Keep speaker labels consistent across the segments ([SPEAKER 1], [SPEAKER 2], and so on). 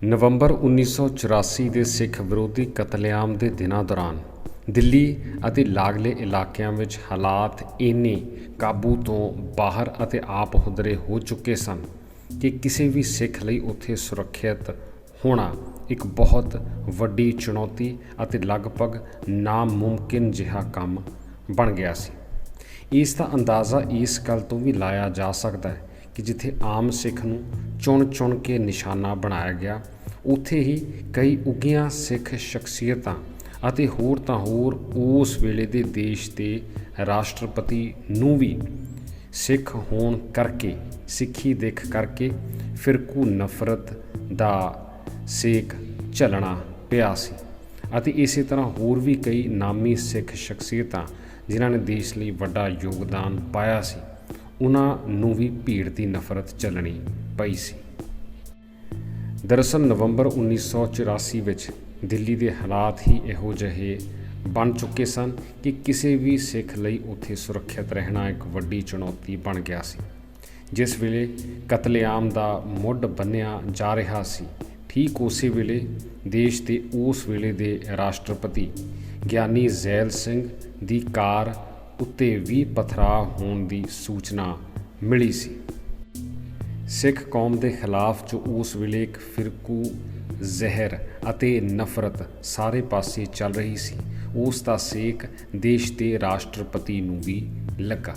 [SPEAKER 1] ਨਵੰਬਰ 1984 ਦੇ ਸਿੱਖ ਵਿਰੋਧੀ ਕਤਲੇਆਮ ਦੇ ਦਿਨਾਂ ਦੌਰਾਨ ਦਿੱਲੀ ਅਤੇ ਲਾਗਲੇ ਇਲਾਕਿਆਂ ਵਿੱਚ ਹਾਲਾਤ ਇੰਨੇ ਕਾਬੂ ਤੋਂ ਬਾਹਰ ਅਤੇ ਆਪ ਹੁਦਰੇ ਹੋ ਚੁੱਕੇ ਸਨ ਕਿ ਕਿਸੇ ਵੀ ਸਿੱਖ ਲਈ ਉੱਥੇ ਸੁਰੱਖਿਅਤ ਹੋਣਾ ਇੱਕ ਬਹੁਤ ਵੱਡੀ ਚੁਣੌਤੀ ਅਤੇ ਲਗਭਗ ਨਾਮੁਮਕਿਨ ਜਿਹਾ ਕੰਮ ਬਣ ਗਿਆ ਸੀ। ਇਸ ਦਾ ਅੰਦਾਜ਼ਾ ਇਸ ਗੱਲ ਤੋਂ ਵੀ ਲਾਇਆ ਜਾ ਸਕਦਾ ਹੈ ਕਿ ਜਿੱਥੇ ਆਮ ਸਿੱਖ ਨੂੰ ਚੁਣ ਕੇ ਨਿਸ਼ਾਨਾ ਬਣਾਇਆ ਗਿਆ, ਉੱਥੇ ਹੀ ਕਈ ਉੱਘੀਆਂ ਸਿੱਖ ਸ਼ਖਸੀਅਤਾਂ ਅਤੇ ਹੋਰ ਤਾਂ ਹੋਰ ਉਸ ਵੇਲੇ ਦੇ ਦੇਸ਼ ਦੇ ਰਾਸ਼ਟਰਪਤੀ ਨੂੰ ਵੀ ਸਿੱਖ ਹੋਣ ਕਰਕੇ, ਸਿੱਖੀ ਦਿੱਖ ਕਰਕੇ ਫਿਰਕੂ ਨਫ਼ਰਤ ਦਾ ਸੇਕ ਝੱਲਣਾ ਪਿਆ ਸੀ। ਅਤੇ ਇਸੇ ਤਰ੍ਹਾਂ ਹੋਰ ਵੀ ਕਈ ਨਾਮੀ ਸਿੱਖ ਸ਼ਖਸੀਅਤਾਂ ਜਿਨ੍ਹਾਂ ਨੇ ਦੇਸ਼ ਲਈ ਵੱਡਾ ਯੋਗਦਾਨ ਪਾਇਆ ਸੀ, ਉਹਨਾਂ ਨੂੰ ਵੀ ਭੀੜ ਦੀ ਨਫ਼ਰਤ ਝੱਲਣੀ ਪਈ ਸੀ। ਦਰਅਸਲ ਨਵੰਬਰ 1984 ਵਿੱਚ ਦਿੱਲੀ ਦੇ ਹਾਲਾਤ ਹੀ ਇਹੋ ਜਿਹੇ ਬਣ ਚੁੱਕੇ ਸਨ ਕਿ ਕਿਸੇ ਵੀ ਸਿੱਖ ਲਈ ਉੱਥੇ ਸੁਰੱਖਿਅਤ ਰਹਿਣਾ ਇੱਕ ਵੱਡੀ ਚੁਣੌਤੀ ਬਣ ਗਿਆ ਸੀ। ਜਿਸ ਵੇਲੇ ਕਤਲੇਆਮ ਦਾ ਮੁੱਢ ਬੰਨ੍ਹਿਆ ਜਾ ਰਿਹਾ ਸੀ, ਠੀਕ ਉਸੇ ਵੇਲੇ ਦੇਸ਼ ਦੇ ਉਸ ਵੇਲੇ ਦੇ ਰਾਸ਼ਟਰਪਤੀ ਗਿਆਨੀ ਜ਼ੈਲ ਸਿੰਘ ਦੀ ਕਾਰ ਉੱਤੇ ਵੀ ਪਥਰਾਅ ਹੋਣ ਦੀ ਸੂਚਨਾ ਮਿਲੀ ਸੀ। ਸਿੱਖ ਕੌਮ ਦੇ ਖਿਲਾਫ ਜੋ ਉਸ ਵੇਲੇ ਇੱਕ ਫਿਰਕੂ ਜ਼ਹਿਰ ਅਤੇ ਨਫ਼ਰਤ ਸਾਰੇ ਪਾਸੇ ਚੱਲ ਰਹੀ ਸੀ, ਉਸ ਦਾ ਸੇਕ ਦੇਸ਼ ਦੇ ਰਾਸ਼ਟਰਪਤੀ ਨੂੰ ਵੀ ਲੱਗਾ।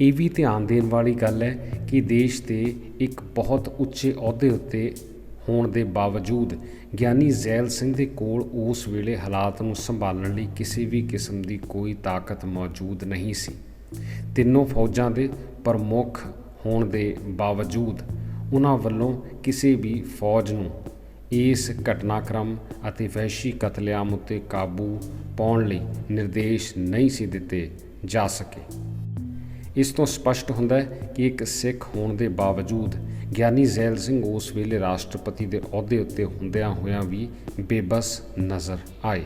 [SPEAKER 1] ਇਹ ਵੀ ਧਿਆਨ ਦੇਣ ਵਾਲੀ ਗੱਲ ਹੈ ਕਿ ਦੇਸ਼ ਦੇ ਇੱਕ ਬਹੁਤ ਉੱਚੇ ਅਹੁਦੇ ਉੱਤੇ ਹੋਣ ਦੇ ਬਾਵਜੂਦ ਗਿਆਨੀ ਜ਼ੈਲ ਸਿੰਘ ਦੇ ਕੋਲ ਉਸ ਵੇਲੇ ਹਾਲਾਤ ਨੂੰ ਸੰਭਾਲਣ ਲਈ ਕਿਸੇ ਵੀ ਕਿਸਮ ਦੀ ਕੋਈ ਤਾਕਤ ਮੌਜੂਦ ਨਹੀਂ ਸੀ। ਤਿੰਨੋਂ ਫੌਜਾਂ ਦੇ ਪ੍ਰਮੁੱਖ ਹੋਣ ਦੇ ਬਾਵਜੂਦ ਉਹਨਾਂ ਵੱਲੋਂ ਕਿਸੇ ਵੀ ਫੌਜ ਨੂੰ ਇਸ ਘਟਨਾਕ੍ਰਮ ਅਤੇ ਵਹਿਸ਼ੀ ਕਤਲੇਆਮ ਉੱਤੇ ਕਾਬੂ ਪਾਉਣ ਲਈ ਨਿਰਦੇਸ਼ ਨਹੀਂ ਸੀ ਦਿੱਤੇ ਜਾ ਸਕੇ। ਇਸ ਤੋਂ ਸਪਸ਼ਟ ਹੁੰਦਾ ਹੈ ਕਿ ਇੱਕ ਸਿੱਖ ਹੋਣ ਦੇ ਬਾਵਜੂਦ ਗਿਆਨੀ ਜ਼ੈਲ ਸਿੰਘ ਉਸ ਵੇਲੇ ਰਾਸ਼ਟਰਪਤੀ ਦੇ ਅਹੁਦੇ ਉੱਤੇ ਹੁੰਦਿਆਂ ਹੋਇਆਂ ਵੀ ਬੇਬਸ ਨਜ਼ਰ ਆਏ।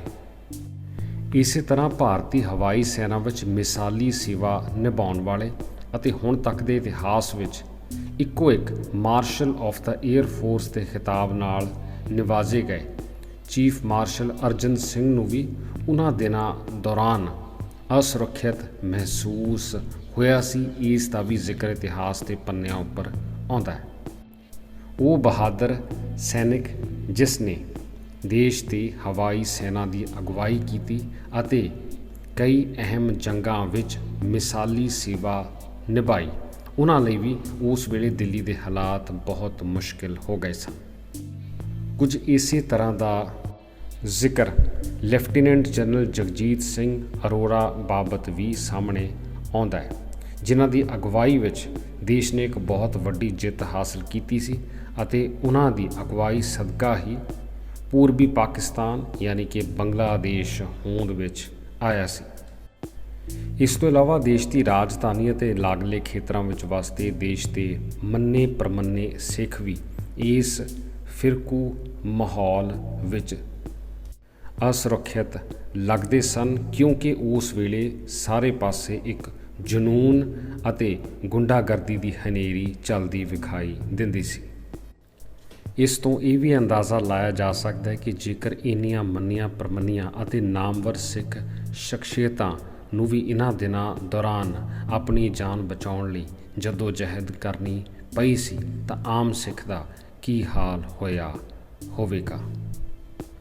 [SPEAKER 1] ਇਸੇ ਤਰ੍ਹਾਂ ਭਾਰਤੀ ਹਵਾਈ ਸੈਨਾ ਵਿੱਚ ਮਿਸਾਲੀ ਸੇਵਾ ਨਿਭਾਉਣ ਵਾਲੇ ਅਤੇ ਹੁਣ ਤੱਕ ਦੇ ਇਤਿਹਾਸ ਵਿੱਚ ਇੱਕੋ ਇੱਕ martial of the air force ਦੇ ਖਿਤਾਬ ਨਾਲ ਨਿਵਾਜੇ ਗਏ ਚੀਫ ਮਾਰਸ਼ਲ ਅਰਜਨ ਸਿੰਘ ਨੂੰ ਵੀ ਉਹਨਾਂ ਦਿਨਾਂ ਦੌਰਾਨ ਅਸੁਰੱਖਿਅਤ ਮਹਿਸੂਸ ਹੋਇਆ ਸੀ। ਇਸ ਦਾ ਵੀ ਜ਼ਿਕਰ ਇਤਿਹਾਸ ਦੇ ਪੰਨਿਆਂ ਉੱਪਰ ਆਉਂਦਾ ਹੈ। ਉਹ ਬਹਾਦਰ ਸੈਨਿਕ ਜਿਸ ਨੇ ਦੇਸ਼ ਦੀ ਹਵਾਈ ਸੈਨਾ ਦੀ ਅਗਵਾਈ ਕੀਤੀ ਅਤੇ ਕਈ ਅਹਿਮ ਜੰਗਾਂ ਵਿੱਚ ਮਿਸਾਲੀ ਸੇਵਾ ਨਿਭਾਈ, ਉਹਨਾਂ ਲਈ ਵੀ ਉਸ ਵੇਲੇ ਦਿੱਲੀ ਦੇ ਹਾਲਾਤ ਬਹੁਤ ਮੁਸ਼ਕਿਲ ਹੋ ਗਏ ਸਨ। ਕੁਝ ਇਸੇ ਤਰ੍ਹਾਂ ਦਾ ਜ਼ਿਕਰ ਲੈਫਟੀਨੈਂਟ ਜਨਰਲ ਜਗਜੀਤ ਸਿੰਘ ਅਰੋੜਾ ਬਾਬਤ ਵੀ ਸਾਹਮਣੇ ਆਉਂਦਾ ਹੈ, ਜਿਨ੍ਹਾਂ ਦੀ ਅਗਵਾਈ ਵਿੱਚ ਦੇਸ਼ ਨੇ ਇੱਕ ਬਹੁਤ ਵੱਡੀ ਜਿੱਤ ਹਾਸਲ ਕੀਤੀ ਸੀ ਅਤੇ ਉਹਨਾਂ ਦੀ ਅਗਵਾਈ ਸਦਕਾ ਹੀ ਪੂਰਬੀ ਪਾਕਿਸਤਾਨ ਯਾਨੀ ਕਿ ਬੰਗਲਾਦੇਸ਼ ਹੋਂਦ ਵਿੱਚ ਆਇਆ ਸੀ। ਇਸ ਤੋਂ ਇਲਾਵਾ ਦੇਸ਼ ਦੀ ਰਾਜਧਾਨੀ ਅਤੇ ਲਾਗਲੇ ਖੇਤਰਾਂ ਵਿੱਚ ਵਸਦੇ ਦੇਸ਼ ਦੇ ਮੰਨੇ ਪ੍ਰਮੰਨੇ ਸਿੱਖ ਵੀ ਇਸ ਫਿਰਕੂ ਮਾਹੌਲ ਵਿੱਚ ਅਸੁਰੱਖਿਅਤ ਲੱਗਦੇ ਸਨ, ਕਿਉਂਕਿ ਉਸ ਵੇਲੇ ਸਾਰੇ ਪਾਸੇ ਇੱਕ ਜਨੂਨ ਅਤੇ ਗੁੰਡਾਗਰਦੀ ਦੀ ਹਨੇਰੀ ਚੱਲਦੀ ਵਿਖਾਈ ਦਿੰਦੀ ਸੀ। ਇਸ ਤੋਂ ਇਹ ਵੀ ਅੰਦਾਜ਼ਾ ਲਾਇਆ ਜਾ ਸਕਦਾ ਹੈ ਕਿ ਜੇਕਰ ਇੰਨੀਆਂ ਮੰਨੀਆਂ ਪ੍ਰਮੰਨੀਆਂ ਅਤੇ ਨਾਮਵਰ ਸਿੱਖ ਸ਼ਖਸੀਅਤਾਂ ਨੂੰ ਵੀ ਇਹਨਾਂ ਦਿਨਾਂ ਦੌਰਾਨ ਆਪਣੀ ਜਾਨ ਬਚਾਉਣ ਲਈ ਜਦੋਜਹਿਦ ਕਰਨੀ ਪਈ ਸੀ, ਤਾਂ ਆਮ ਸਿੱਖ ਦਾ ਕੀ ਹਾਲ ਹੋਇਆ ਹੋਵੇਗਾ।